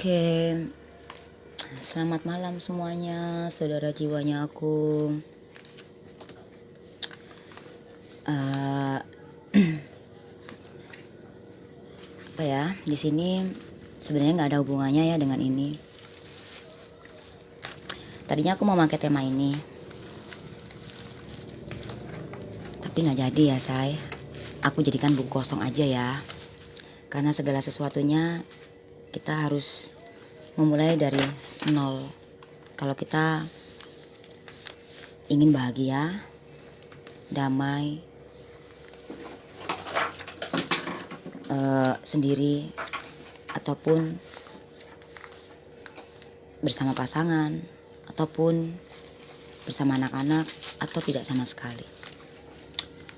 Oke, selamat malam semuanya, saudara jiwanya aku. Apa ya? Di sini sebenarnya nggak ada hubungannya ya dengan ini. Tadinya aku mau pakai tema ini, tapi nggak jadi ya, say. Aku jadikan buku kosong aja ya, karena segala sesuatunya kita harus memulai dari nol. Kalau kita ingin bahagia, damai, sendiri ataupun bersama pasangan ataupun bersama anak-anak atau tidak sama sekali.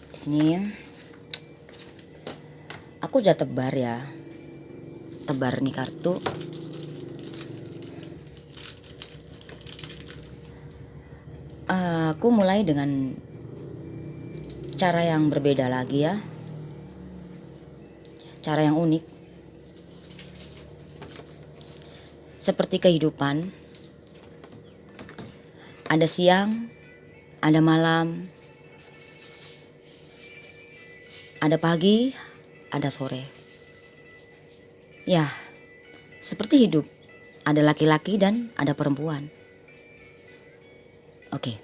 Di sini aku udah tebar ya, tebar nih kartu. Aku mulai dengan cara yang berbeda lagi ya, cara yang unik. Seperti kehidupan, ada siang, ada malam, ada pagi, ada sore. Ya, seperti hidup, ada laki-laki dan ada perempuan. Oke.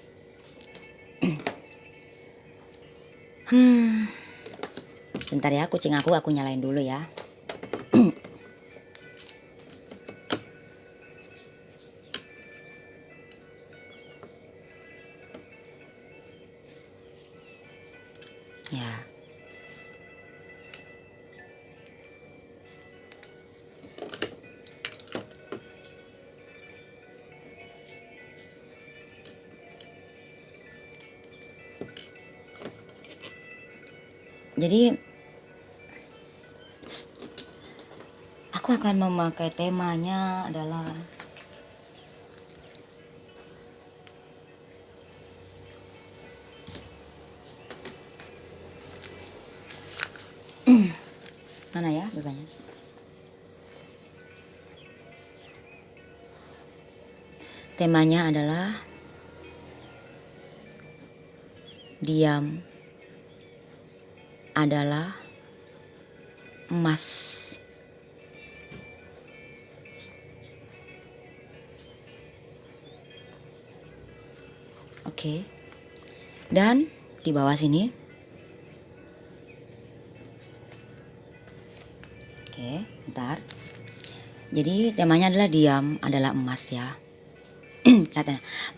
Bentar ya, kucing aku nyalain dulu ya. Ya. Jadi aku akan memakai temanya adalah mana ya bebanya? Temanya adalah diam adalah emas. Oke. Dan di bawah sini. Oke, bentar. Jadi temanya adalah diam adalah emas ya.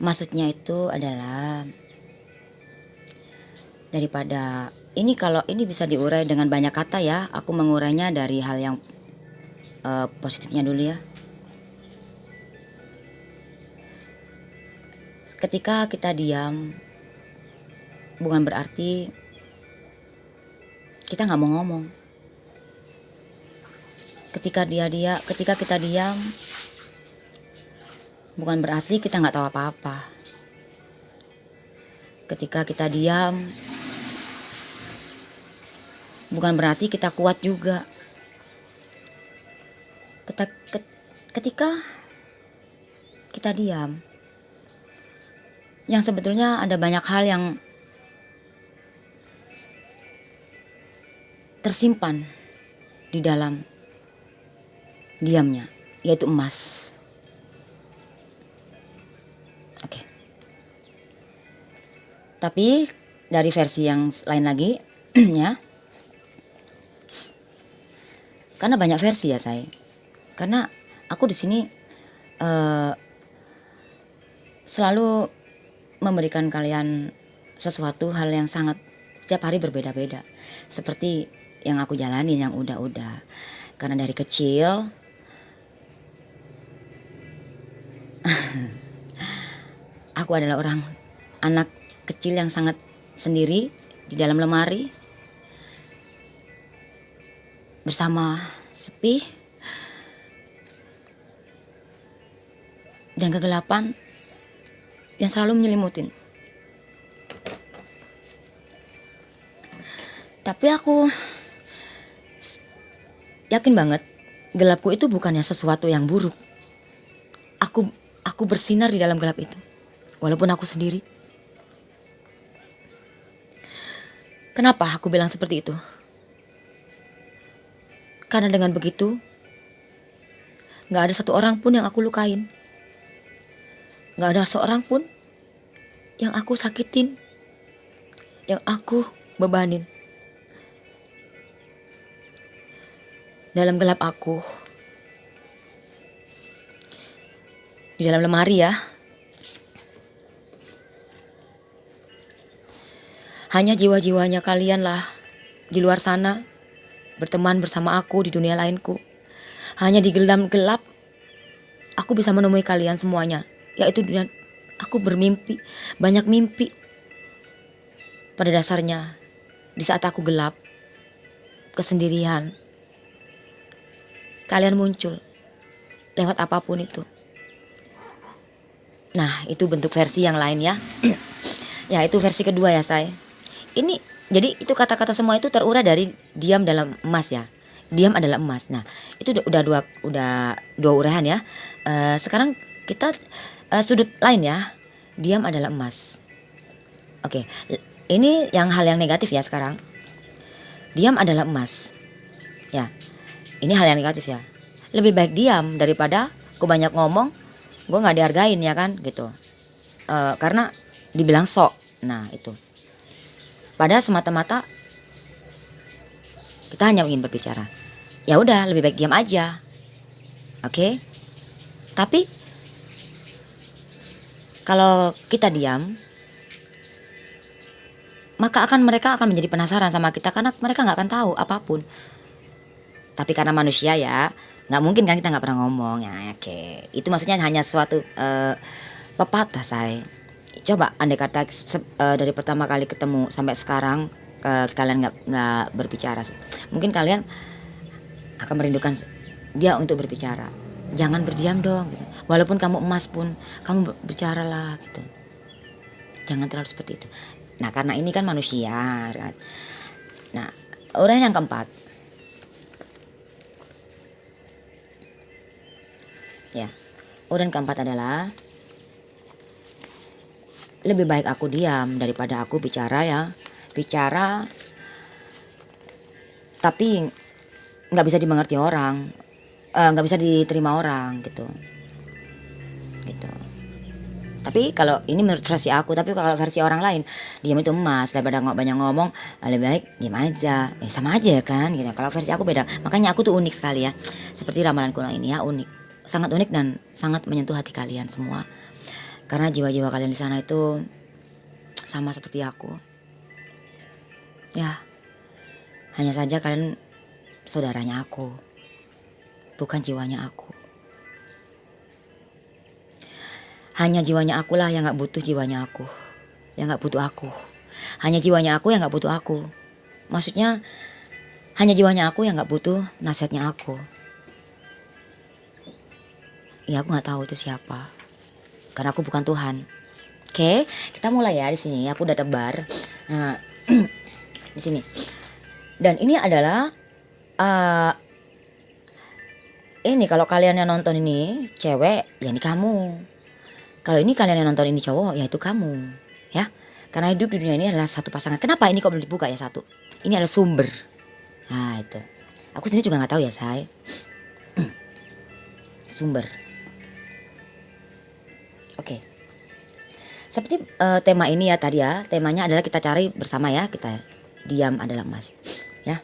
Maksudnya itu adalah daripada ini, kalau ini bisa diurai dengan banyak kata ya, aku mengurainya dari hal yang positifnya dulu ya. Ketika kita diam bukan berarti kita nggak mau ngomong. Ketika kita diam bukan berarti kita nggak tahu apa-apa. Ketika kita diam bukan berarti kita kuat juga. Ketika kita diam, yang sebetulnya ada banyak hal yang tersimpan di dalam diamnya, yaitu emas. Oke. Tapi dari versi yang lain lagi ya. Karena banyak versi ya, saya. Karena aku di sini selalu memberikan kalian sesuatu hal yang sangat setiap hari berbeda-beda. Seperti yang aku jalani, yang udah-udah. Karena dari kecil aku adalah anak kecil yang sangat sendiri di dalam lemari bersama sepi dan kegelapan yang selalu menyelimutin. Tapi aku yakin banget gelapku itu bukannya sesuatu yang buruk. Aku bersinar di dalam gelap itu, walaupun aku sendiri. Kenapa aku bilang seperti itu? Karena dengan begitu, gak ada satu orang pun yang aku lukain. Gak ada seorang pun yang aku sakitin, yang aku bebanin. Dalam gelap aku, di dalam lemari ya, hanya jiwa-jiwanya kalian lah di luar sana berteman bersama aku di dunia lainku. Hanya di gelap aku bisa menemui kalian semuanya, yaitu dunia. Aku bermimpi, banyak mimpi. Pada dasarnya, di saat aku gelap, kesendirian, kalian muncul lewat apapun itu. Nah, itu bentuk versi yang lain ya. Ya, itu versi kedua ya, saya. Ini jadi itu kata-kata semua itu terurai dari diam dalam emas ya. Diam adalah emas. Nah, itu udah dua uraian ya. Sekarang kita sudut lain ya. Diam adalah emas. Oke, ini hal yang negatif ya sekarang. Diam adalah emas. Ya, ini hal yang negatif ya. Lebih baik diam daripada gue banyak ngomong, gue nggak dihargain ya kan gitu. Karena dibilang sok. Nah itu. Pada semata-mata kita hanya ingin berbicara. Ya udah, lebih baik diam aja. Oke? Tapi kalau kita diam, maka mereka akan menjadi penasaran sama kita karena mereka nggak akan tahu apapun. Tapi karena manusia ya, nggak mungkin kan kita nggak pernah ngomong ya. Oke, itu maksudnya hanya suatu pepatah saya. Coba andai kata dari pertama kali ketemu sampai sekarang kalian nggak berbicara, mungkin kalian akan merindukan dia untuk berbicara. Jangan berdiam dong gitu. Walaupun kamu emas pun kamu bicaralah gitu. Jangan terlalu seperti itu. Nah, karena ini kan manusia kan? Nah, uraian yang keempat ya, uraian keempat adalah lebih baik aku diam daripada aku bicara ya. Bicara tapi nggak bisa dimengerti orang, nggak bisa diterima orang gitu. Tapi kalau ini menurut versi aku, tapi kalau versi orang lain, diam itu emas. Daripada nggak banyak ngomong, lebih baik diam aja. Sama aja kan gitu. Kalau versi aku beda. Makanya aku tuh unik sekali ya. Seperti ramalan kuno ini ya, unik. Sangat unik dan sangat menyentuh hati kalian semua. Karena jiwa-jiwa kalian di sana itu sama seperti aku. Ya, hanya saja kalian saudaranya aku, bukan jiwanya aku. Hanya jiwanya akulah yang gak butuh jiwanya aku, yang gak butuh aku. Hanya jiwanya aku yang gak butuh aku. Maksudnya hanya jiwanya aku yang gak butuh nasihatnya aku. Ya aku gak tahu itu siapa, karena aku bukan Tuhan. Oke, kita mulai ya di sini. Aku udah tebar. Nah, di sini. Dan ini adalah ini kalau kalian yang nonton ini cewek, ya ini kamu. Kalau ini kalian yang nonton ini cowok, ya itu kamu, ya. Karena hidup di dunia ini adalah satu pasangan. Kenapa ini kok belum dibuka ya satu? Ini adalah sumber. Nah itu. Aku sendiri juga nggak tahu ya saya. Sumber. Oke. Seperti tema ini ya tadi ya. Temanya adalah kita cari bersama ya. Kita diam adalah emas. Ya.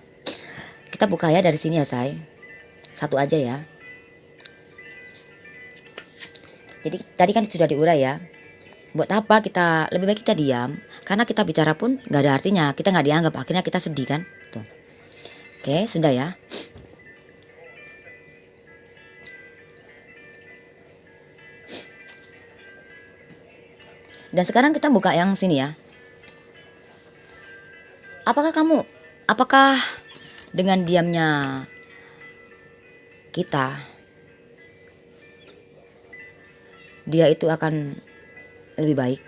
Kita buka ya dari sini ya saya. Satu aja ya. Jadi tadi kan sudah diurai ya. Buat apa kita lebih baik kita diam? Karena kita bicara pun nggak ada artinya. Kita nggak dianggap. Akhirnya kita sedih kan. Tuh. Oke, sudah ya. Dan sekarang kita buka yang sini ya. Apakah dengan diamnya kita, dia itu akan lebih baik?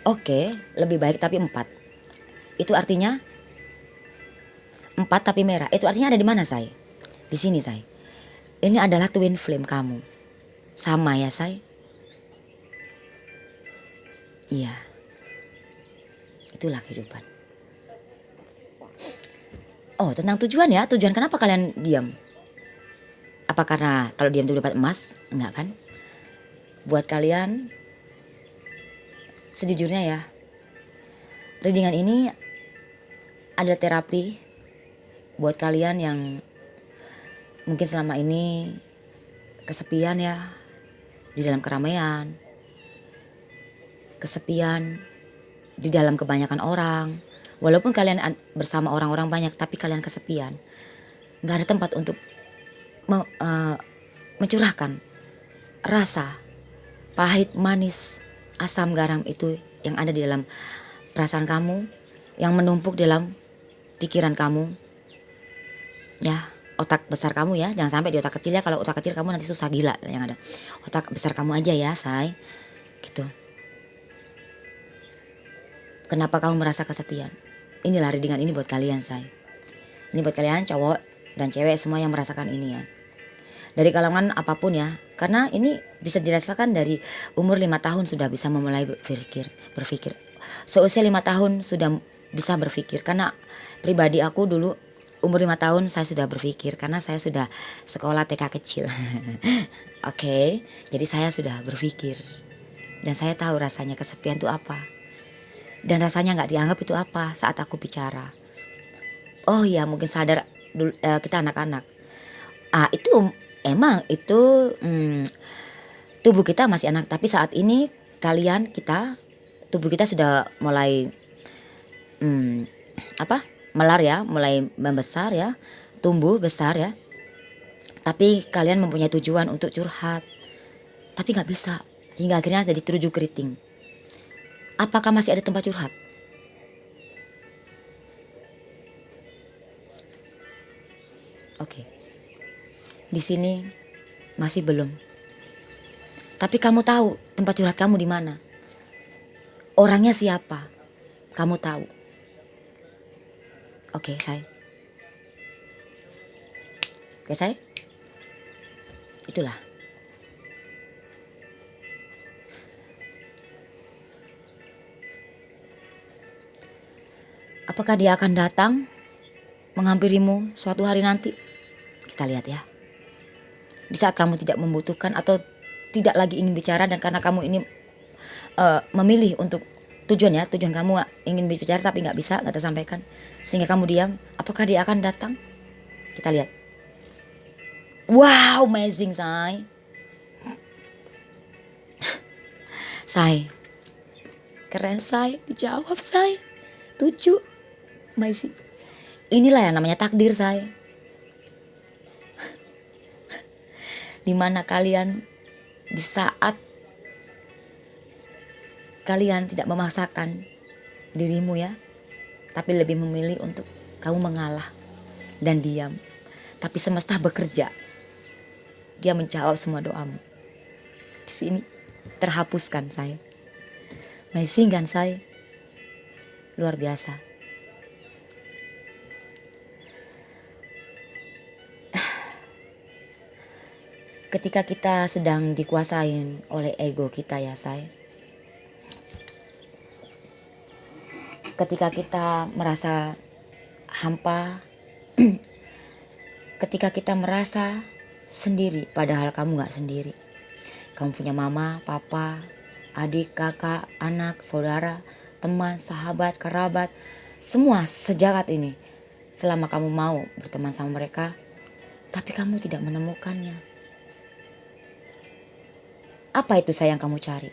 Oke, lebih baik tapi 4. Itu artinya 4 tapi merah. Itu artinya ada di mana, say? Di sini, say. Ini adalah twin flame kamu. Sama ya, say? Iya. Itulah kehidupan. Oh, tentang tujuan ya. Tujuan kenapa kalian diam? Apa karena kalau diam itu dapat emas? Enggak kan? Buat kalian, sejujurnya ya, readingan ini ada terapi buat kalian yang mungkin selama ini kesepian ya, di dalam keramaian, kesepian di dalam kebanyakan orang. Walaupun kalian bersama orang-orang banyak, tapi kalian kesepian. Gak ada tempat untuk mencurahkan rasa pahit, manis, asam, garam itu yang ada di dalam perasaan kamu, yang menumpuk dalam pikiran kamu. Ya, otak besar kamu ya, jangan sampai di otak kecil ya. Kalau otak kecil kamu nanti susah gila. Yang ada otak besar kamu aja ya, say. Gitu. Kenapa kamu merasa kesepian? Inilah readingan ini buat kalian, say. Ini buat kalian cowok dan cewek semua yang merasakan ini ya. Dari kalangan apapun ya. Karena ini bisa dirasakan dari umur 5 tahun sudah bisa memulai berpikir. Seusia 5 tahun sudah bisa berpikir. Karena pribadi aku dulu umur 5 tahun saya sudah berpikir. Karena saya sudah sekolah TK kecil. Oke, jadi saya sudah berpikir. Dan saya tahu rasanya kesepian itu apa. Dan rasanya gak dianggap itu apa saat aku bicara. Oh ya, mungkin sadar dulu, kita anak-anak. Itu emang itu tubuh kita masih anak. Tapi saat ini tubuh kita sudah mulai melar ya, mulai membesar ya, tumbuh besar ya. Tapi kalian mempunyai tujuan untuk curhat, tapi gak bisa. Hingga akhirnya jadi teruju keriting. Apakah masih ada tempat curhat? Oke. Di sini masih belum. Tapi kamu tahu tempat curhat kamu di mana? Orangnya siapa? Kamu tahu. Oke, say. Oke, say. Itulah. Apakah dia akan datang menghampirimu suatu hari nanti? Kita lihat ya. Di saat kamu tidak membutuhkan atau tidak lagi ingin bicara, dan karena kamu ini memilih untuk tujuan kamu ingin bicara tapi gak bisa, gak tersampaikan, sehingga kamu diam. Apakah dia akan datang? Kita lihat. Wow, amazing, say. Say. Keren, say. Dijawab, say. 7. Amazing. Inilah yang namanya takdir, say. Dimana kalian di saat kalian tidak memaksakan dirimu ya, tapi lebih memilih untuk kamu mengalah dan diam. Tapi semesta bekerja. Dia menjawab semua doamu. Di sini terhapuskan, saya. Amazing kan, saya? Luar biasa. Ketika kita sedang dikuasain oleh ego kita ya, say. Ketika kita merasa hampa, ketika kita merasa sendiri, padahal kamu gak sendiri. Kamu punya mama, papa, adik, kakak, anak, saudara, teman, sahabat, kerabat, semua sejagat ini. Selama kamu mau berteman sama mereka, tapi kamu tidak menemukannya. Apa itu, sayang, kamu cari?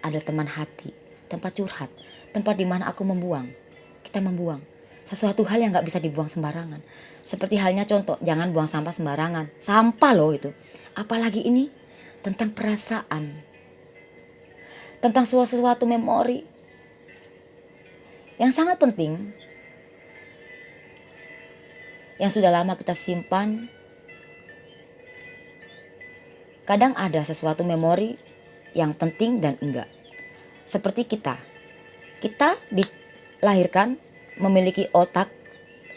Ada teman hati, tempat curhat, tempat di mana aku membuang. Kita membuang sesuatu hal yang gak bisa dibuang sembarangan. Seperti halnya contoh, jangan buang sampah sembarangan. Sampah loh itu. Apalagi ini tentang perasaan, tentang sesuatu memori yang sangat penting, yang sudah lama kita simpan. Kadang ada sesuatu memori yang penting dan enggak. Seperti kita dilahirkan memiliki otak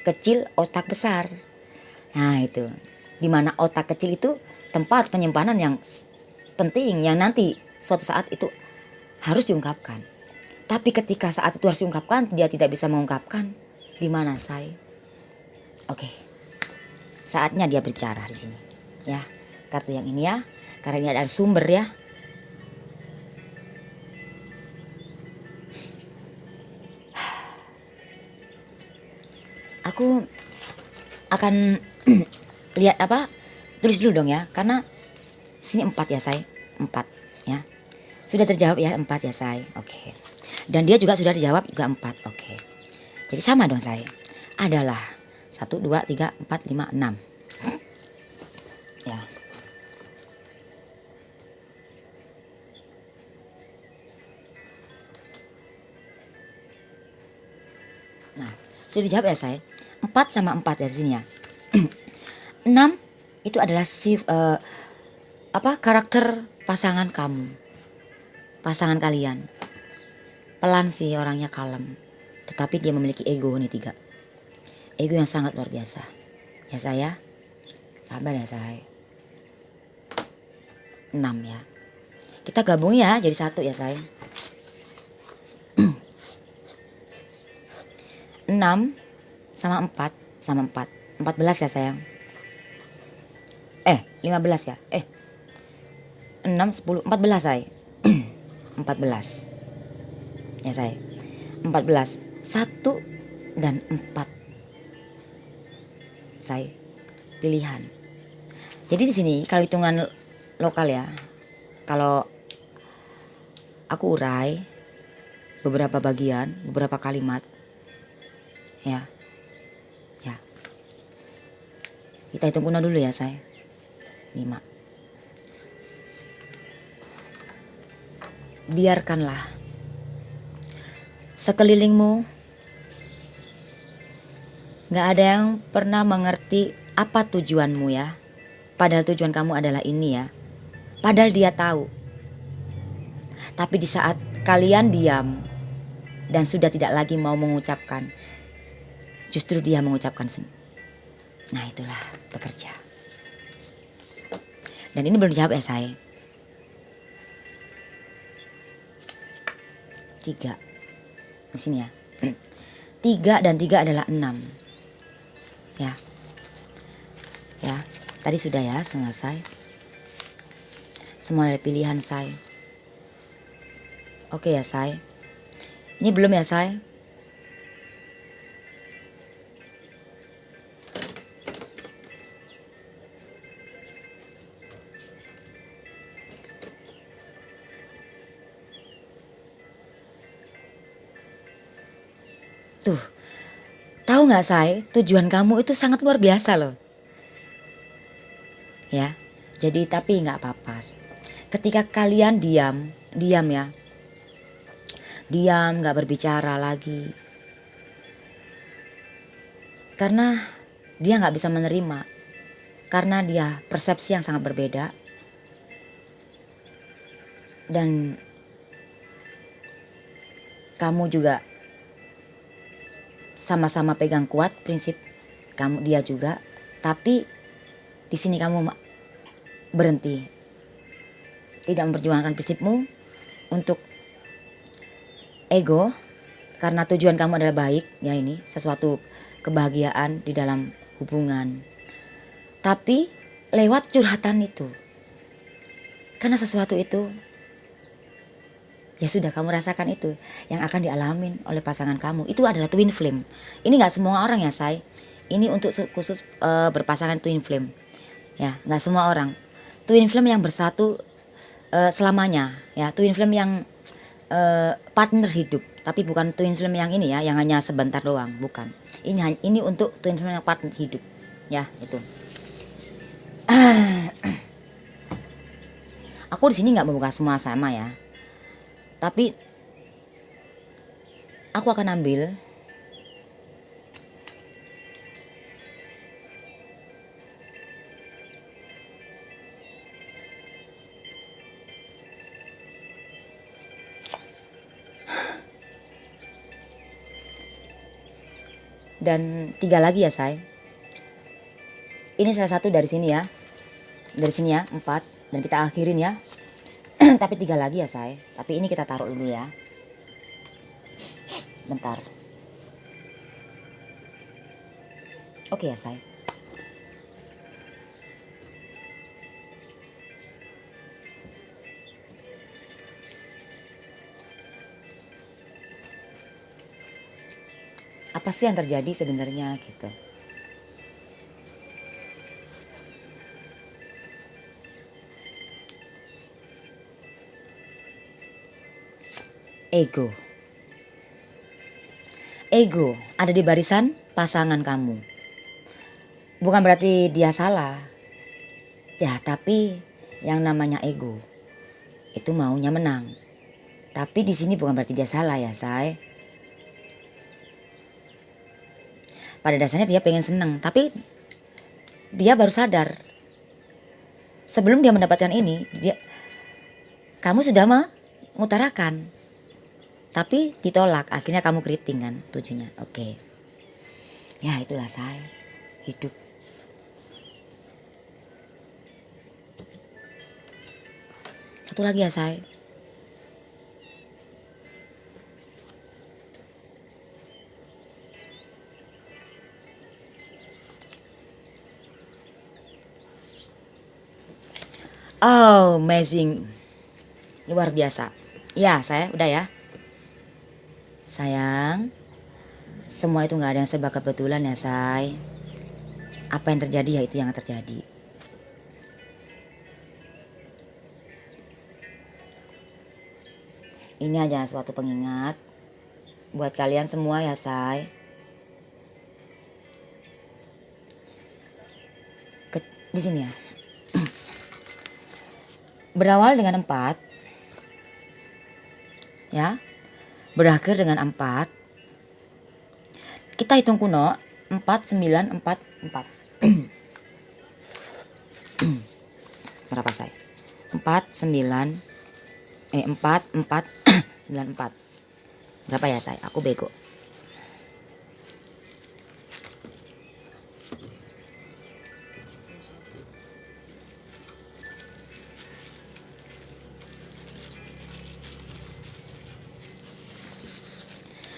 kecil, otak besar. Nah itu, dimana otak kecil itu tempat penyimpanan yang penting, yang nanti suatu saat itu harus diungkapkan. Tapi ketika saat itu harus diungkapkan, dia tidak bisa mengungkapkan. Di mana saya? Oke, saatnya dia berbicara di sini. Ya, kartu yang ini ya, karena ini ada sumber ya. Aku akan lihat apa? Tulis dulu dong ya, karena sini 4 ya say, 4 ya. Sudah terjawab ya 4 ya say. Oke. Dan dia juga sudah dijawab juga 4. Oke. Jadi sama dong say. Adalah 1, 2, 3, 4, 5, 6. Ya. Nah, sudah dijawab ya say. 4 sama 4 ya di sini ya. 6 itu adalah karakter pasangan kamu. Pasangan kalian. Pelan sih orangnya, kalem. Tetapi dia memiliki ego nih 3. Ego yang sangat luar biasa. Ya saya. Sabar ya saya. 6 ya. Kita gabung ya jadi 1 ya saya. 6 sama 4 sama 4. 14 ya sayang. 15 ya. 6, 10, 14 say. 14. Ya say. 14. 1 dan 4. Say. Pilihan. Jadi di sini kalau hitungan lokal ya. Kalau aku urai beberapa bagian, beberapa kalimat. Ya. Ya. Kita hitung kuno dulu ya say. 5. Biarkanlah sekelilingmu gak ada yang pernah mengerti apa tujuanmu ya. Padahal tujuan kamu adalah ini ya. Padahal dia tahu. Tapi di saat kalian diam dan sudah tidak lagi mau mengucapkan, justru dia mengucapkan. Nah itulah bekerja. Dan ini belum dijawab ya saya. 3 di sini ya. 3 dan 3 adalah 6 ya. Ya tadi sudah ya selesai. Semua dari pilihan saya. Oke ya saya. Ini belum ya saya. Tuh, tahu nggak say, tujuan kamu itu sangat luar biasa loh. Ya, jadi tapi nggak apa-apa. Ketika kalian diam ya, diam nggak berbicara lagi, karena dia nggak bisa menerima, karena dia persepsi yang sangat berbeda, dan kamu juga sama-sama pegang kuat prinsip kamu, dia juga, tapi di sini kamu berhenti, tidak memperjuangkan prinsipmu untuk ego, karena tujuan kamu adalah baik ya, ini sesuatu kebahagiaan di dalam hubungan, tapi lewat curhatan itu, karena sesuatu itu ya sudah kamu rasakan, itu yang akan dialamin oleh pasangan kamu. Itu adalah twin flame. Ini nggak semua orang ya say. Ini untuk khusus berpasangan twin flame. Ya nggak semua orang. Twin flame yang bersatu selamanya. Ya twin flame yang partner hidup. Tapi bukan twin flame yang ini ya, yang hanya sebentar doang. Bukan. Ini untuk twin flame yang partner hidup. Ya itu. Aku di sini nggak membuka semua sama ya. Tapi aku akan ambil Dan 3 lagi ya say. Ini salah satu dari sini ya. Dari sini ya 4. Dan kita akhirin ya. Tapi 3 lagi ya say. Tapi ini kita taruh dulu ya. Bentar. Oke ya say. Apa sih yang terjadi sebenarnya gitu. Ego ada di barisan pasangan kamu. Bukan berarti dia salah. Ya, tapi yang namanya ego itu maunya menang. Tapi di sini bukan berarti dia salah ya, say. Pada dasarnya dia pengen seneng, tapi dia baru sadar. Sebelum dia mendapatkan ini, kamu sudah mengutarakan. Tapi ditolak, akhirnya kamu keriting kan tujuannya. Oke. Ya itulah say, hidup. Satu lagi ya say. Oh, amazing. Luar biasa. Ya, saya udah ya. Sayang, semua itu gak ada yang serba kebetulan ya, say. Apa yang terjadi ya itu yang terjadi. Ini aja suatu pengingat buat kalian semua ya, say. Di sini ya. Berawal dengan 4 ya, berakhir dengan 4. Kita hitung kuno 4 9 4 4. Berapa say? 4 9 4 4 9 4. Berapa ya say? Aku bego.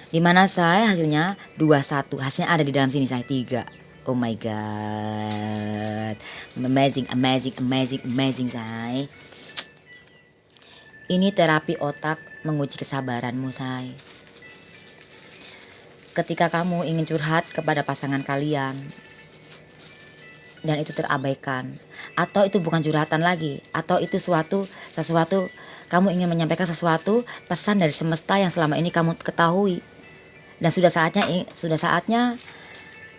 Dimana saya hasilnya 21. Hasilnya ada di dalam sini saya 3. Oh my god. Amazing say. Ini terapi otak menguji kesabaranmu say. Ketika kamu ingin curhat kepada pasangan kalian dan itu terabaikan, atau itu bukan curhatan lagi, atau itu sesuatu kamu ingin menyampaikan sesuatu pesan dari semesta yang selama ini kamu ketahui dan sudah saatnya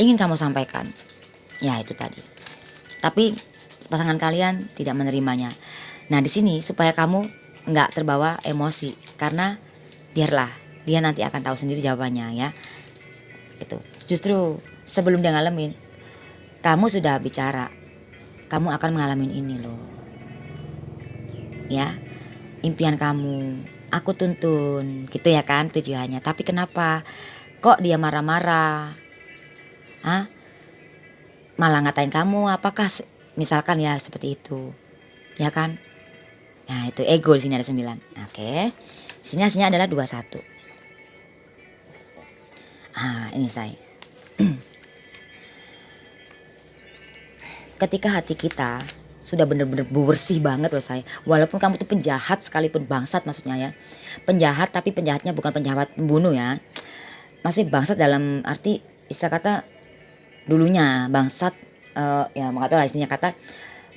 ingin kamu sampaikan. Ya itu tadi. Tapi pasangan kalian tidak menerimanya. Nah di sini supaya kamu nggak terbawa emosi, karena biarlah dia nanti akan tahu sendiri jawabannya ya. Itu justru sebelum dia ngalamin, kamu sudah bicara, kamu akan mengalami ini loh. Ya, impian kamu aku tuntun gitu ya kan tujuannya. Tapi kenapa kok dia marah-marah? Malah ngatain kamu, apakah misalkan ya seperti itu. Ya kan? Nah, itu ego di sini ada 9. Oke. Sini hasilnya adalah 21. Ini saya. Ketika hati kita sudah benar-benar bersih banget loh saya. Walaupun kamu tuh penjahat sekalipun, bangsat maksudnya ya. Penjahat tapi penjahatnya bukan penjahat pembunuh ya. Maksudnya bangsat dalam arti istilah kata dulunya bangsat ya mau kata lah istilahnya kata.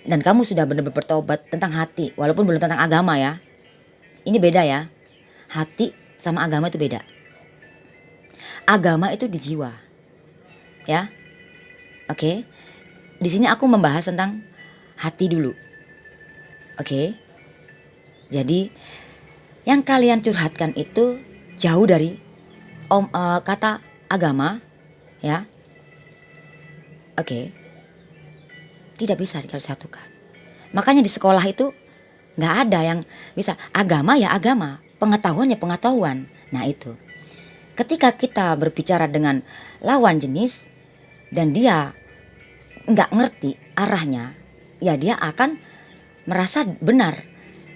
Dan kamu sudah benar-benar bertobat tentang hati, walaupun belum tentang agama ya. Ini beda ya. Hati sama agama itu beda. Agama itu di jiwa. Ya. Oke. Di sini aku membahas tentang hati dulu. Oke. Jadi yang kalian curhatkan itu jauh dari kata agama ya. Oke. Tidak bisa disatukan. Makanya di sekolah itu nggak ada yang bisa agama ya agama, pengetahuan ya pengetahuan. Nah itu ketika kita berbicara dengan lawan jenis dan dia nggak ngerti arahnya, ya dia akan merasa benar.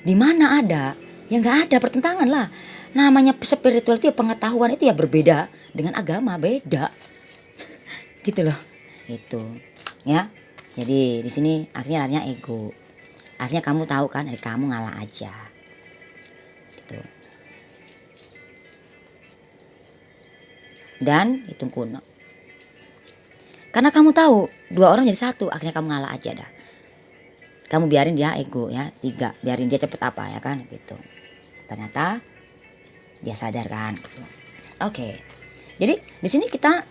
Di mana ada, ya nggak ada pertentangan lah. Namanya spiritual itu ya, pengetahuan itu ya berbeda dengan agama, beda. Gitu loh. Itu. Ya. Jadi di sini artinya ego. Artinya kamu tahu kan, kamu ngalah aja. Gitu. Dan hitung kuno. Karena kamu tahu dua orang jadi satu, akhirnya kamu ngalah aja dah. Kamu biarin dia ego ya, 3, biarin dia cepet apa ya kan gitu. Ternyata dia sadar kan gitu. Oke. Jadi di sini kita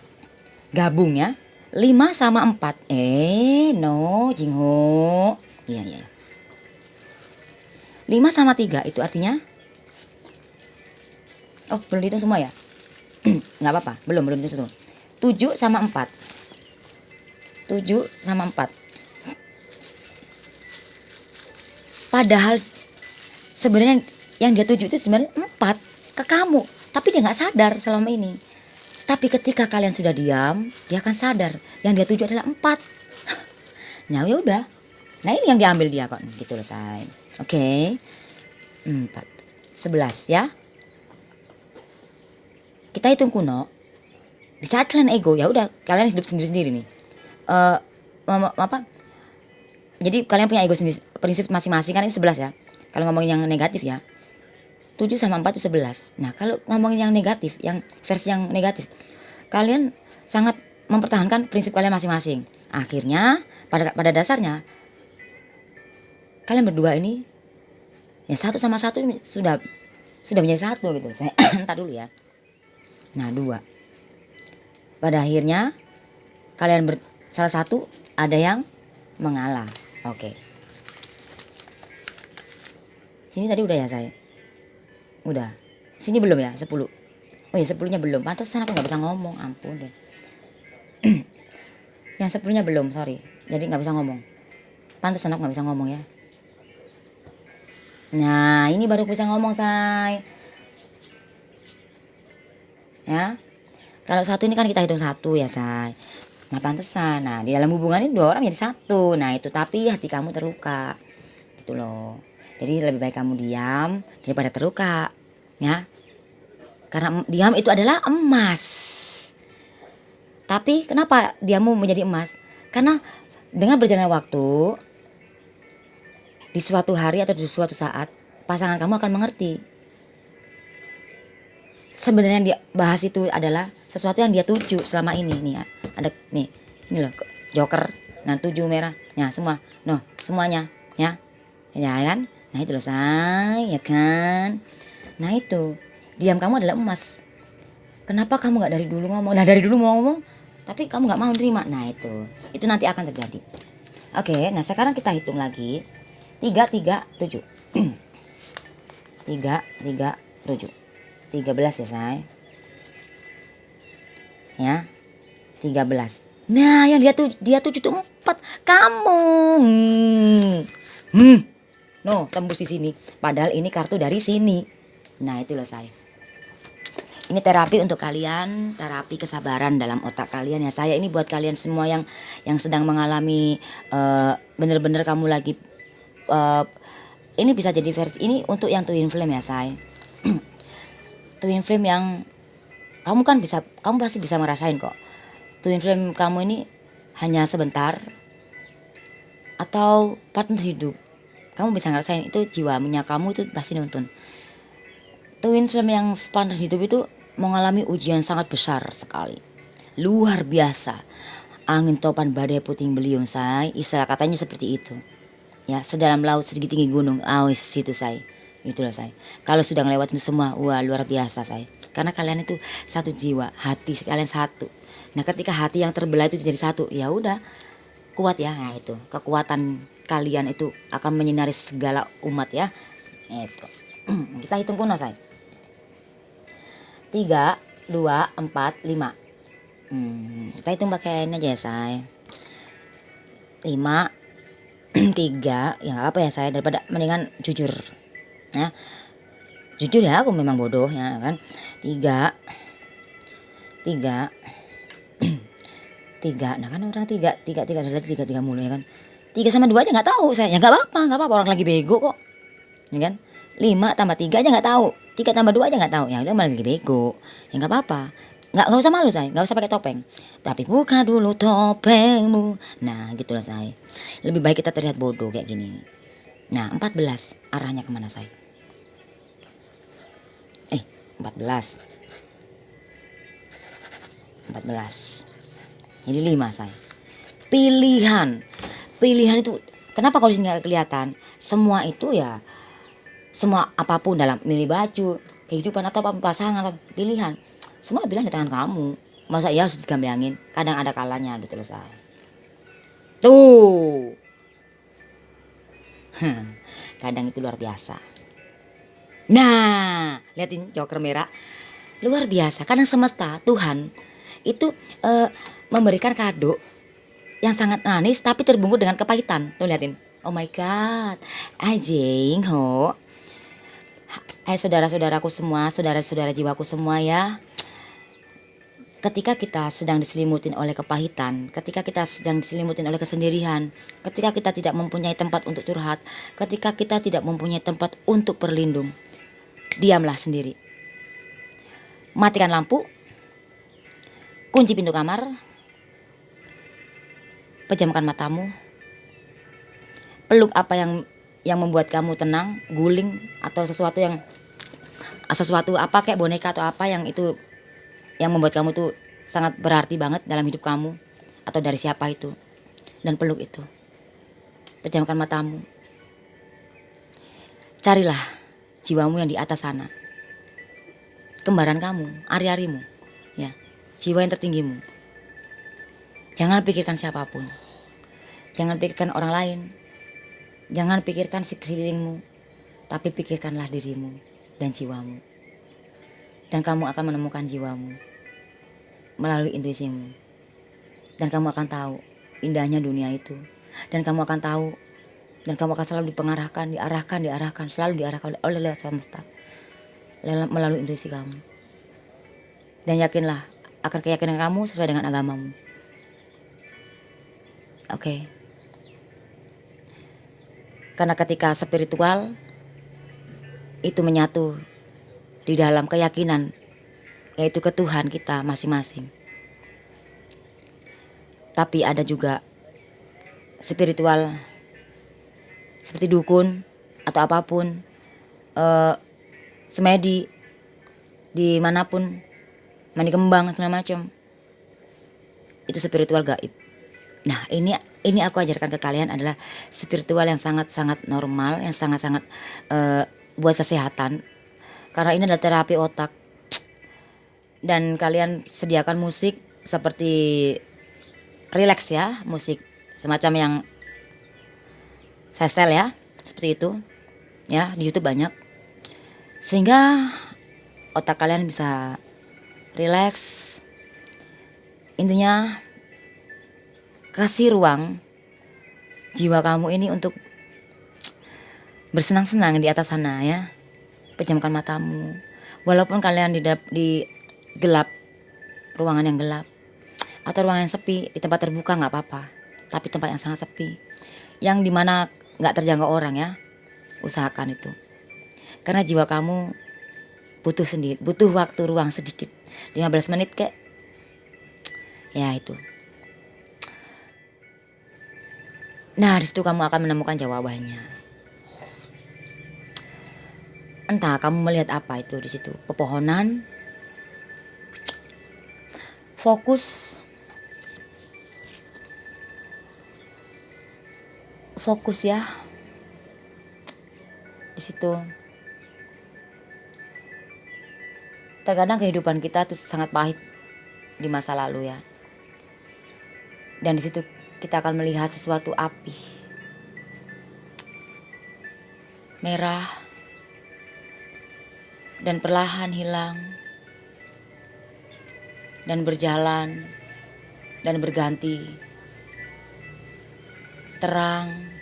gabung ya. 5 sama 4. No, Jingho. Iya. 5 sama 3 itu artinya, oh belum dihitung semua ya. Nggak apa-apa, belum dihitung. 7 sama 4. 7 sama 4. Padahal sebenarnya yang dia tuju itu sebenarnya 4 ke kamu, tapi dia nggak sadar selama ini. Tapi ketika kalian sudah diam, dia akan sadar yang dia tuju adalah 4. Nah ya udah, nah ini yang diambil dia kok, gitu loh say. Oke. 4, 11 ya. Kita hitung kuno. Di saat kalian ego, ya udah kalian hidup sendiri-sendiri nih. Jadi kalian punya ego sendiri, prinsip masing-masing kan, ini 11 ya. Kalau ngomongin yang negatif ya, 7 sama 4 itu 11. Nah kalau ngomongin yang negatif, yang versi yang negatif, kalian sangat mempertahankan prinsip kalian masing-masing. Akhirnya pada dasarnya kalian berdua ini ya satu sama satu sudah menjadi satu gitu. Saya entar dulu ya. Nah 2. Pada akhirnya kalian salah satu ada yang mengalah. Oke. Sini tadi udah ya saya. Udah. Sini belum ya 10. Oh ya 10-nya belum. Pantesan aku nggak bisa ngomong. Ampun deh. Yang 10-nya belum, sorry. Jadi nggak bisa ngomong. Pantesan aku nggak bisa ngomong ya. Nah ini baru bisa ngomong say. Ya. Kalau satu ini kan kita hitung satu ya say. Nah pantesan. Nah di dalam hubungan ini 2 orang jadi satu. Nah itu, tapi hati kamu terluka. Gitu loh. Jadi lebih baik kamu diam daripada terluka. Ya. Karena diam itu adalah emas. Tapi kenapa diammu menjadi emas? Karena dengan berjalannya waktu, di suatu hari atau di suatu saat, pasangan kamu akan mengerti. Sebenarnya yang dia bahas itu adalah sesuatu yang dia tuju selama ini nih ya. Ada nih, ini loh joker, nah 7 merah, nah semua, no semuanya ya, ya kan? Nah itu loh say, ya kan? Nah itu diam kamu adalah emas. Kenapa kamu nggak dari dulu ngomong? Nah dari dulu mau ngomong, tapi kamu nggak mau terima. Nah itu nanti akan terjadi. Oke, nah sekarang kita hitung lagi. 3, 3, 7. 3, 3, 7. 13 ya say. Ya 13. Nah yang dia 7 itu 4. Kamu no tembus di sini. Padahal ini kartu dari sini. Nah itulah saya. Ini terapi untuk kalian, terapi kesabaran dalam otak kalian ya saya. Ini buat kalian semua yang sedang mengalami bener-bener kamu lagi ini bisa jadi versi ini untuk yang twin flame ya say. Twin flame yang kamu pasti bisa merasain kok. Twin flame kamu ini hanya sebentar atau partner hidup. Kamu bisa ngerasain itu, jiwanya kamu itu pasti nonton. Twin flame yang partner hidup itu mengalami ujian sangat besar sekali. Luar biasa. Angin topan badai puting beliung say. Istilah katanya seperti itu. Ya, sedalam laut sedikit tinggi gunung. Situ say. Itulah saya. Kalau sudah ngelewatin semua, wah luar biasa saya. Karena kalian itu satu jiwa, hati kalian satu. Nah ketika hati yang terbelah itu jadi satu, ya udah kuat ya. Nah itu kekuatan kalian itu akan menyinari segala umat ya. Itu. Kita hitung kuno saya. 3, 2, 4, 5. Kita hitung pakai ini aja ya saya. 5, 3, ya nggak apa ya saya, daripada mendingan jujur. Ya, jujur ya aku memang bodoh ya kan. 3, 3 3. Nah kan orang 3 mulu ya kan. 3 sama 2 aja nggak tahu saya. Ya nggak apa-apa orang lagi bego kok. Ya kan? 5 tambah 3 aja nggak tahu. 3 tambah 2 aja nggak tahu. Ya udah malah lagi bego. Ya nggak apa-apa. Nggak usah malu saya, nggak usah pakai topeng. Tapi buka dulu topengmu. Nah gitulah saya. Lebih baik kita terlihat bodoh kayak gini. Nah 14 arahnya kemana saya? 14 jadi 5 saya. Pilihan itu kenapa kalau di sini nggak kelihatan? Semua itu ya, semua apapun dalam milih baju, kehidupan atau apapun pasangan atau pilihan, semua pilihan di tangan kamu. Masa iya harus digambayangin? Kadang ada kalanya gitu loh saya. Tuh. Kadang itu luar biasa. Nah, liatin joker merah. Luar biasa. Kadang semesta, Tuhan itu memberikan kado yang sangat manis tapi terbungkus dengan kepahitan. Tuh liatin. Oh my god. Ajeng ho. Saudara-saudaraku semua, saudara-saudara jiwaku semua ya. Ketika kita sedang diselimutin oleh kepahitan, ketika kita sedang diselimutin oleh kesendirian, ketika kita tidak mempunyai tempat untuk curhat, ketika kita tidak mempunyai tempat untuk berlindung, diamlah sendiri. Matikan lampu, kunci pintu kamar, pejamkan matamu, peluk apa yang membuat kamu tenang, guling atau sesuatu apa kayak boneka atau apa yang itu yang membuat kamu tuh sangat berarti banget dalam hidup kamu atau dari siapa itu, dan peluk itu. Pejamkan matamu, carilah jiwamu yang di atas sana, kembaran kamu, ari-arimu ya, jiwa yang tertinggimu. Jangan pikirkan siapapun, jangan pikirkan orang lain, jangan pikirkan sekelilingmu, tapi pikirkanlah dirimu dan jiwamu. Dan kamu akan menemukan jiwamu melalui intuisimu. Dan kamu akan tahu indahnya dunia itu. Dan kamu akan tahu, dan kamu akan selalu diarahkan, selalu diarahkan oleh lewat semesta, melalui intuisi kamu. Dan yakinlah akan keyakinan kamu sesuai dengan agamamu. Oke. Karena ketika spiritual itu menyatu di dalam keyakinan, yaitu ke Tuhan kita masing-masing. Tapi ada juga spiritual seperti dukun atau apapun, semedi dimanapun, mandi kembang segala macam, itu spiritual gaib. Nah ini aku ajarkan ke kalian adalah spiritual yang sangat-sangat normal, yang sangat-sangat buat kesehatan. Karena ini adalah terapi otak. Dan kalian sediakan musik seperti relax ya, musik semacam yang saya setel ya, seperti itu ya, di YouTube banyak, sehingga otak kalian bisa relax. Intinya kasih ruang jiwa kamu ini untuk bersenang-senang di atas sana ya. Pejamkan matamu, walaupun kalian di gelap, ruangan yang gelap atau ruangan yang sepi, di tempat terbuka nggak apa-apa, tapi tempat yang sangat sepi, yang dimana nggak terjangkau orang ya, usahakan itu. Karena jiwa kamu butuh waktu ruang sedikit, 15 menit kek ya itu. Nah disitu kamu akan menemukan jawabannya. Entah kamu melihat apa itu di situ, pepohonan. Fokus ya di situ. Terkadang kehidupan kita tuh sangat pahit di masa lalu ya. Dan di situ kita akan melihat sesuatu api merah dan perlahan hilang dan berjalan dan berganti terang.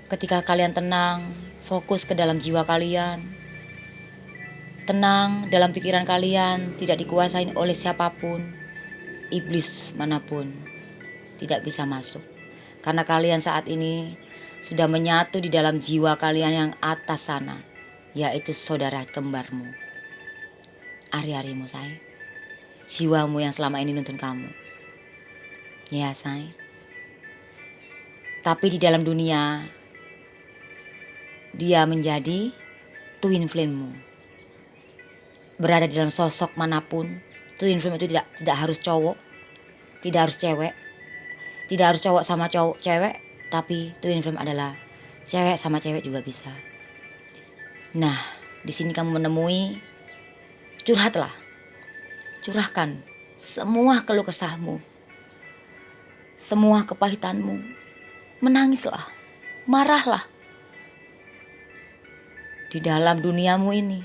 Ketika kalian tenang, fokus ke dalam jiwa kalian, tenang dalam pikiran kalian tidak dikuasai oleh siapapun, iblis manapun tidak bisa masuk. Karena kalian saat ini sudah menyatu di dalam jiwa kalian yang atas sana, yaitu saudara kembarmu, ari-arimu say, jiwamu yang selama ini nuntun kamu. Ya say. Tapi di dalam dunia dia menjadi twin flame-mu. Berada di dalam sosok manapun, twin flame itu tidak harus cowok, tidak harus cewek, tidak harus cowok sama cowok cewek, tapi twin flame adalah cewek sama cewek juga bisa. Nah, di sini kamu menemui, curhatlah, curahkan semua keluh kesahmu, semua kepahitanmu, menangislah, marahlah. Di dalam duniamu ini,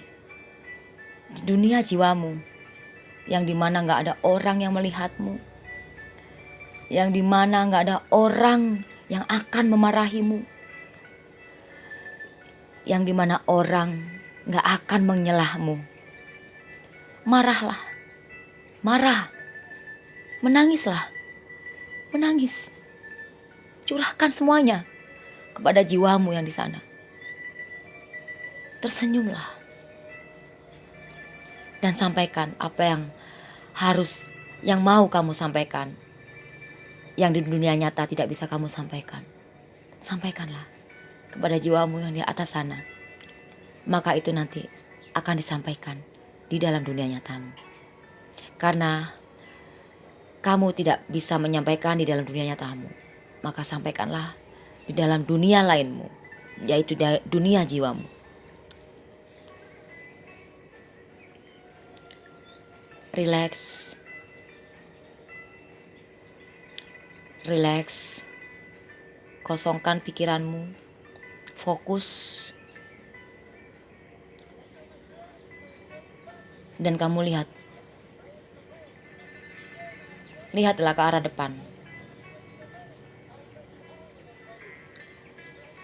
di dunia jiwamu, yang dimana gak ada orang yang melihatmu, yang dimana gak ada orang yang akan memarahimu, yang dimana orang gak akan menyalahmu. Marahlah, marah, menangislah, menangis. Curahkan semuanya kepada jiwamu yang di sana. Tersenyumlah dan sampaikan apa yang mau kamu sampaikan, yang di dunia nyata tidak bisa kamu sampaikan. Sampaikanlah kepada jiwamu yang di atas sana, maka itu nanti akan disampaikan di dalam dunia nyatamu. Karena kamu tidak bisa menyampaikan di dalam dunia nyatamu, maka sampaikanlah di dalam dunia lainmu, yaitu dunia jiwamu. Relax, relax, kosongkan pikiranmu, fokus, dan kamu lihatlah ke arah depan.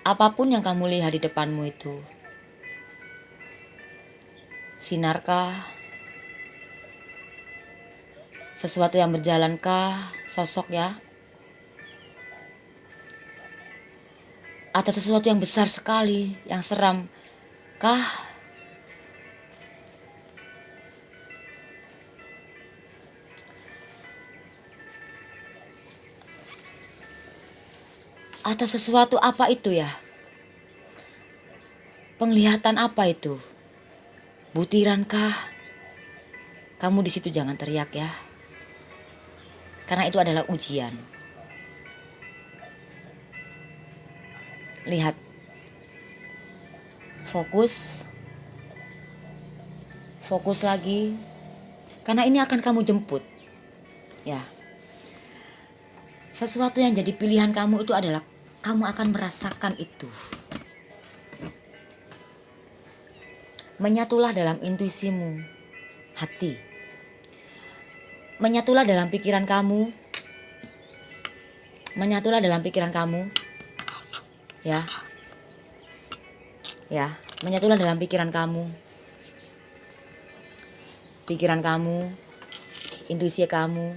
Apapun yang kamu lihat di depanmu itu, sinarkah, sesuatu yang berjalankah, sosok ya, atau sesuatu yang besar sekali, yang seram kah? Atau sesuatu apa itu ya? Penglihatan apa itu? Butirankah? Kamu di situ jangan teriak ya. Karena itu adalah ujian. Lihat. Fokus. Fokus lagi. Karena ini akan kamu jemput. Ya. Sesuatu yang jadi pilihan kamu itu adalah kamu akan merasakan itu. Menyatulah dalam intuisimu, hati. Menyatulah dalam pikiran kamu. Menyatulah dalam pikiran kamu. Ya. Ya, menyatulah dalam pikiran kamu. Pikiran kamu, intuisi kamu.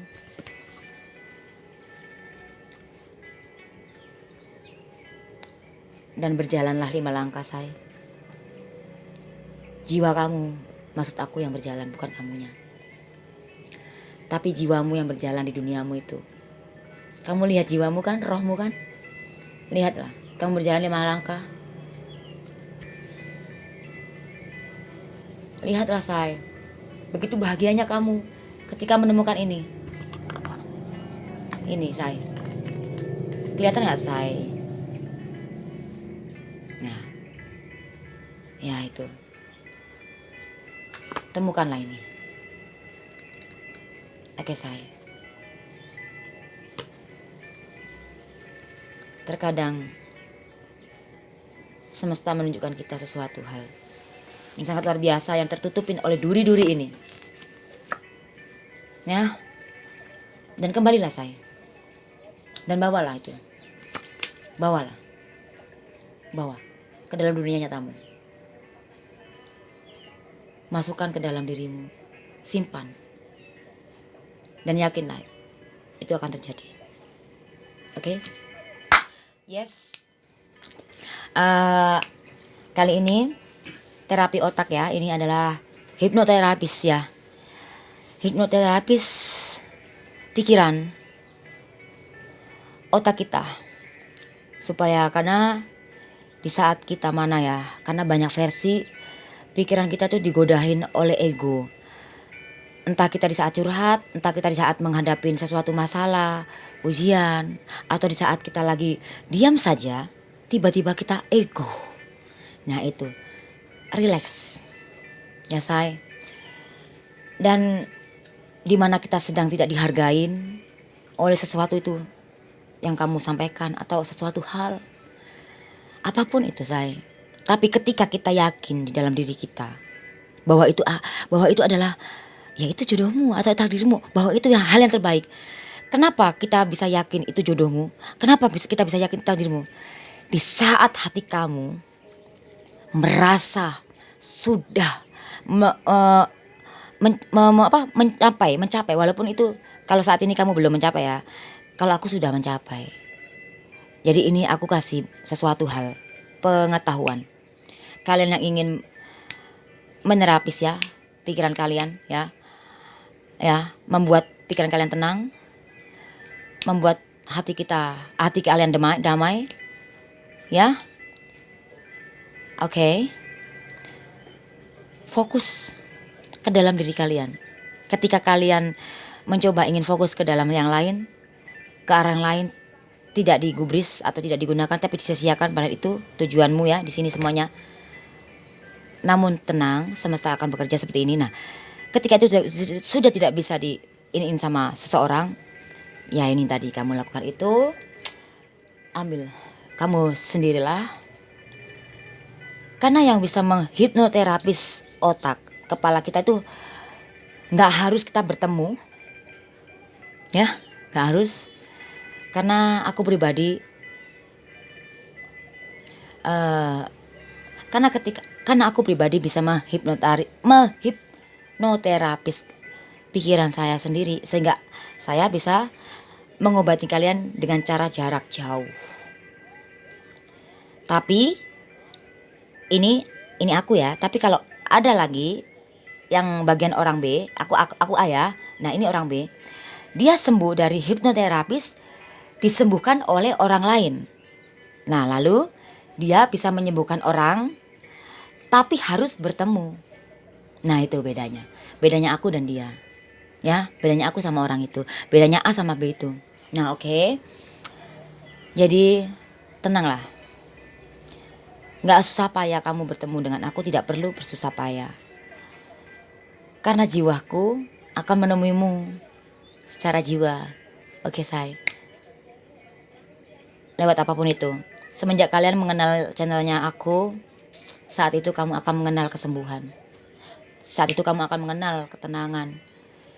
Dan berjalanlah 5 langkah say. Jiwa kamu, maksud aku yang berjalan, bukan kamunya. Tapi jiwamu yang berjalan di duniamu itu. Kamu lihat jiwamu kan, rohmu kan? Lihatlah, kamu berjalan 5 langkah. Lihatlah say, begitu bahagianya kamu ketika menemukan ini. Ini say, kelihatan gak say? Nah, ya itu. Temukanlah ini. Oke say. Terkadang semesta menunjukkan kita sesuatu hal yang sangat luar biasa yang tertutupin oleh duri-duri ini. Ya. Dan kembalilah saya. Dan bawalah itu. Bawalah. Bawa ke dalam dunia nyatamu. masukkan ke dalam dirimu, simpan, dan yakinlah itu akan terjadi. Oke? Yes. Kali ini terapi otak ya. Ini adalah hipnoterapis ya. Hipnoterapis pikiran otak kita. Supaya karena di saat kita karena banyak versi pikiran kita tuh digodahin oleh ego. Entah kita di saat curhat, entah kita di saat menghadapi sesuatu masalah, ujian, atau di saat kita lagi diam saja, tiba-tiba kita ego. Nah itu, relax, ya say. Dan dimana kita sedang tidak dihargain oleh sesuatu itu yang kamu sampaikan atau sesuatu hal, apapun itu say. Tapi ketika kita yakin di dalam diri kita bahwa itu adalah ya itu jodohmu atau takdirmu, bahwa itu hal yang terbaik. Kenapa kita bisa yakin itu jodohmu? Kenapa kita bisa yakin itu takdirmu? Di saat hati kamu merasa sudah mencapai, walaupun itu kalau saat ini kamu belum mencapai ya. Kalau aku sudah mencapai. Jadi ini aku kasih sesuatu hal, pengetahuan. Kalian yang ingin menerapis ya pikiran kalian ya, membuat pikiran kalian tenang, membuat hati kalian damai ya. Oke. Fokus ke dalam diri kalian. Ketika kalian mencoba ingin fokus ke dalam yang lain, ke arah yang lain, tidak digubris atau tidak digunakan tapi disia-siakan, padahal itu tujuanmu ya di sini semuanya. Namun tenang, semesta akan bekerja seperti ini. Nah, ketika itu sudah tidak bisa diiniin sama seseorang, ya ini tadi kamu lakukan itu, ambil kamu sendirilah. Karena yang bisa menghipnoterapis otak kepala kita itu nggak harus kita bertemu, ya, nggak harus. Karena aku pribadi, karena aku pribadi bisa menghipnoterapis pikiran saya sendiri, sehingga saya bisa mengobati kalian dengan cara jarak jauh. Tapi ini aku ya. Tapi kalau ada lagi yang bagian orang B, aku A ya. Nah ini orang B, dia sembuh dari hipnoterapis disembuhkan oleh orang lain. Nah lalu dia bisa menyembuhkan orang, tapi harus bertemu. Nah itu bedanya aku dan dia ya, bedanya aku sama orang itu, bedanya A sama B itu. Nah oke. Jadi tenanglah, gak susah payah kamu bertemu dengan aku, tidak perlu bersusah payah. Karena jiwaku akan menemuimu secara jiwa. Oke say. Lewat apapun itu. Semenjak kalian mengenal channelnya aku, saat itu kamu akan mengenal kesembuhan. Saat itu kamu akan mengenal ketenangan.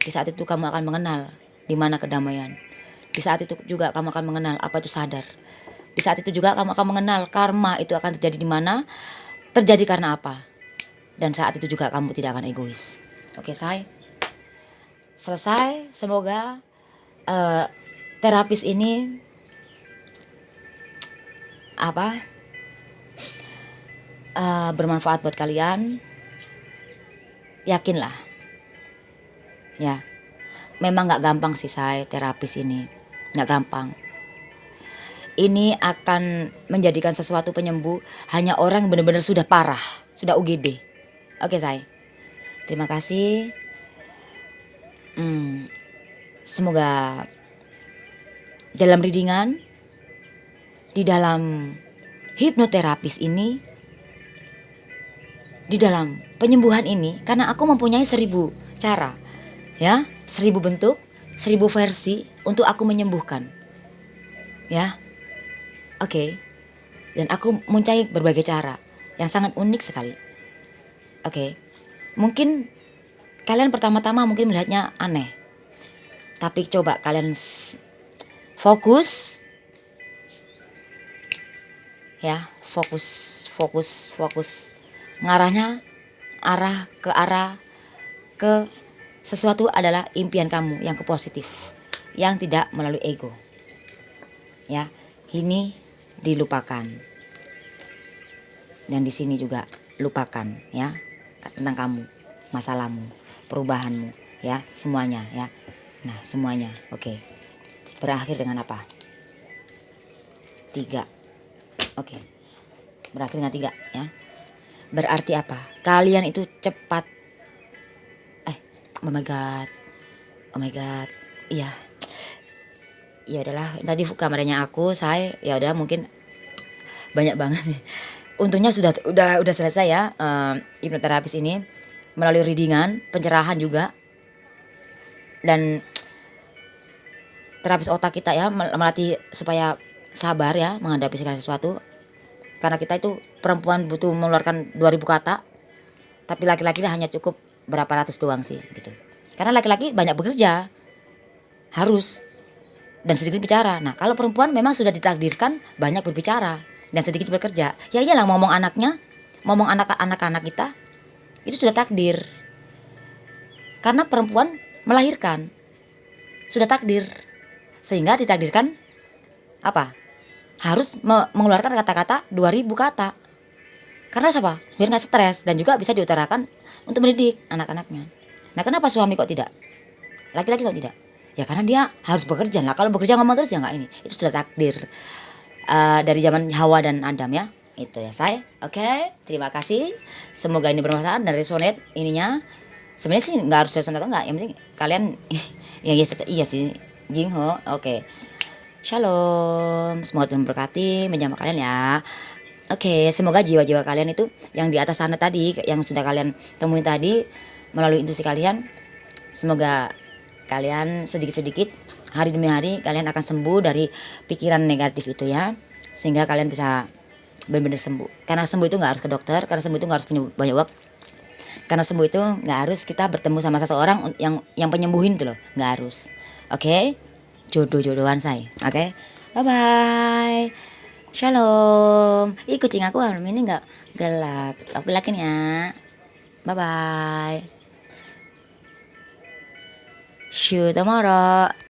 Di saat itu kamu akan mengenal di mana kedamaian. Di saat itu juga kamu akan mengenal apa itu sadar. Di saat itu juga kamu akan mengenal karma itu akan terjadi di mana, terjadi karena apa. Dan saat itu juga kamu tidak akan egois. Oke say. Selesai. Semoga terapis ini bermanfaat buat kalian. Yakinlah ya. Memang gak gampang sih say, terapis ini gak gampang. Ini akan menjadikan sesuatu penyembuh hanya orang yang benar-benar sudah parah, sudah UGD. Oke say. Terima kasih. Semoga dalam readingan, di dalam hipnoterapis ini, di dalam penyembuhan ini, karena aku mempunyai 1000 cara ya, 1000 bentuk, 1000 versi untuk aku menyembuhkan ya. Oke. Dan aku mempunyai berbagai cara yang sangat unik sekali. Oke. Mungkin kalian pertama-tama mungkin melihatnya aneh, tapi coba kalian fokus ya, fokus ngarahnya arah ke sesuatu adalah impian kamu yang ke positif, yang tidak melalui ego. Ya, ini dilupakan. Dan di sini juga lupakan ya tentang kamu, masalahmu, perubahanmu ya, semuanya ya. Nah, semuanya. Oke. Berakhir dengan apa? 3. Oke. Berakhir dengan 3 ya. Berarti apa? Kalian itu cepat. Oh my god. Oh my god. Iya. Ya udahlah, tadi kameranya saya ya udah mungkin banyak banget nih. Untungnya udah selesai ya hipnoterapis ini melalui readingan, pencerahan juga. Dan terapis otak kita ya melatih supaya sabar ya menghadapi segala sesuatu. Karena kita itu perempuan butuh mengeluarkan 2000 kata, tapi laki-laki hanya cukup berapa ratus doang sih gitu. Karena laki-laki banyak bekerja, harus, dan sedikit bicara. Nah, kalau perempuan memang sudah ditakdirkan banyak berbicara dan sedikit bekerja. Ya iyalah, ngomong anaknya, ngomong anak-anak kita itu sudah takdir. Karena perempuan melahirkan, sudah takdir. Sehingga ditakdirkan apa? Harus mengeluarkan kata-kata 2000 kata. Karena siapa? Biar gak stres dan juga bisa diutarakan untuk mendidik anak-anaknya. Nah, kenapa suami kok tidak? Laki-laki kok tidak? Ya karena dia harus bekerja. Nah, kalau bekerja ngomong terus ya nggak ini. Itu sudah takdir dari zaman Hawa dan Adam ya. Itu ya saya. Oke, terima kasih. Semoga ini bermanfaat dan resonate ininya. Sebenarnya sih nggak harus resonate atau nggak. Yang penting kalian iya sih Jingho. Oke. Shalom. Semoga Tuhan memberkati menjamah kalian ya. Oke, semoga jiwa-jiwa kalian itu yang di atas sana tadi, yang sudah kalian temuin tadi melalui intuisi kalian, semoga kalian sedikit-sedikit hari demi hari kalian akan sembuh dari pikiran negatif itu ya, sehingga kalian bisa benar-benar sembuh. Karena sembuh itu nggak harus ke dokter, karena sembuh itu nggak harus punya banyak uang, karena sembuh itu nggak harus kita bertemu sama seseorang yang penyembuhin itu loh, nggak harus. Oke, jodoh-jodohan saya. Oke, bye bye. Shalom. Ih, kucing aku malam ini nggak galak. Aku lakin ya. Bye bye. See you tomorrow.